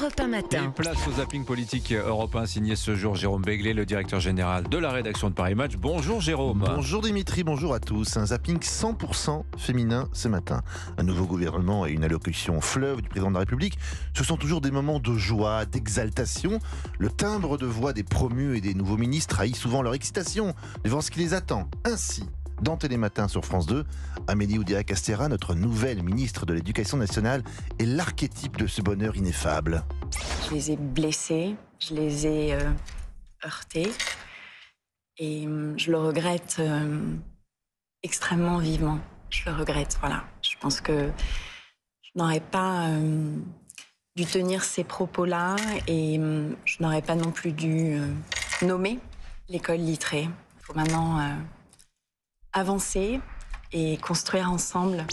Europe 1 Et matin. place au zapping politique européen signé ce jour Jérôme Béglé, le directeur général de la rédaction de Paris Match. Bonjour Jérôme. Bonjour Dimitri, bonjour à tous. Un zapping 100% féminin ce matin. Un nouveau gouvernement et une allocution fleuve du président de la République. Ce sont toujours des moments de joie, d'exaltation. Le timbre de voix des promus et des nouveaux ministres trahit souvent leur excitation devant ce qui les attend. Ainsi, dans Télématin sur France 2, Amélie Oudéa-Castéra, notre nouvelle ministre de l'Éducation nationale, est l'archétype de ce bonheur ineffable. Je les ai blessés, je les ai heurtés et je le regrette extrêmement vivement. Je le regrette, voilà. Je pense que je n'aurais pas dû tenir ces propos-là et je n'aurais pas non plus dû nommer l'école Littré. Il faut maintenant avancer et construire ensemble.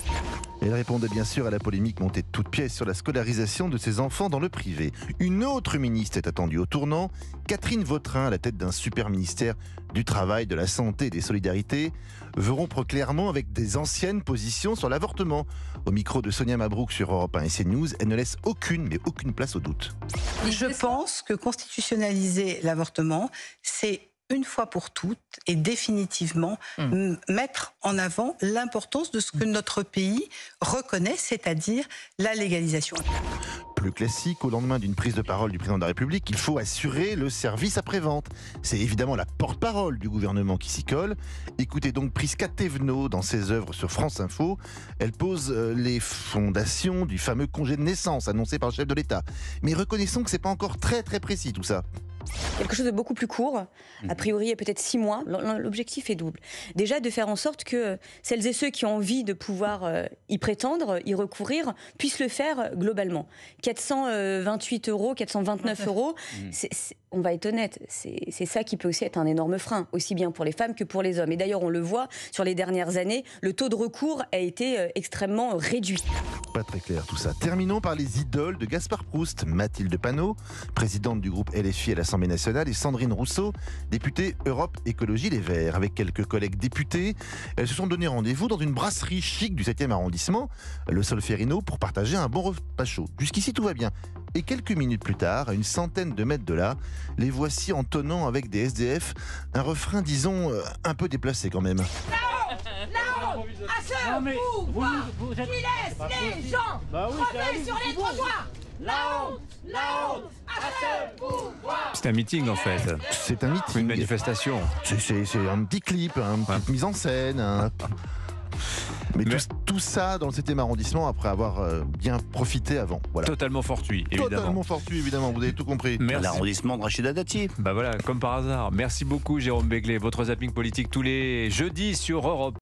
Elle répondait bien sûr à la polémique montée de toutes pièces sur la scolarisation de ses enfants dans le privé. Une autre ministre est attendue au tournant, Catherine Vautrin, à la tête d'un super ministère du Travail, de la Santé et des Solidarités, veut rompre clairement avec des anciennes positions sur l'avortement. Au micro de Sonia Mabrouk sur Europe 1 et CNews, elle ne laisse aucune place au doute. Je pense que constitutionnaliser l'avortement, c'est une fois pour toutes et définitivement mettre en avant l'importance de ce que notre pays reconnaît, c'est-à-dire la légalisation. Plus classique, au lendemain d'une prise de parole du président de la République, il faut assurer le service après-vente. C'est évidemment la porte-parole du gouvernement qui s'y colle. Écoutez donc Prisca Thévenot dans ses œuvres sur France Info. Elle pose les fondations du fameux congé de naissance annoncé par le chef de l'État. Mais reconnaissons que c'est pas encore très précis tout ça. Quelque chose de beaucoup plus court, a priori peut-être 6 mois. L'objectif est double. Déjà de faire en sorte que celles et ceux qui ont envie de pouvoir y prétendre, y recourir, puissent le faire globalement. 428 €, 429 €, on va être honnête, c'est ça qui peut aussi être un énorme frein, aussi bien pour les femmes que pour les hommes. Et d'ailleurs on le voit, sur les dernières années, le taux de recours a été extrêmement réduit. Pas très clair tout ça. Terminons par les idoles de Gaspard Proust. Mathilde Panot, présidente du groupe LFI à l'Assemblée nationale, et Sandrine Rousseau, députée Europe Écologie Les Verts. Avec quelques collègues députés, elles se sont donné rendez-vous dans une brasserie chic du 7e arrondissement, le Solferino, pour partager un bon repas chaud. Jusqu'ici tout va bien. Et quelques minutes plus tard, à une centaine de mètres de là, les voici entonnant avec des SDF un refrain, disons, un peu déplacé quand même. La honte à ce pouvoir qui laisse les gens crever sur les trottoirs. La honte à ce pouvoir. C'est un meeting en fait. C'est un meeting. Une manifestation. C'est un petit clip, une petite mise en scène. Mais tout ça dans le 7e arrondissement après avoir bien profité avant. Voilà. Totalement fortuit, évidemment. Totalement fortuit, évidemment, vous avez tout compris. Merci. L'arrondissement de Rachida Dati. Bah voilà, comme par hasard. Merci beaucoup Jérôme Béglé. Votre zapping politique tous les jeudis sur Europe.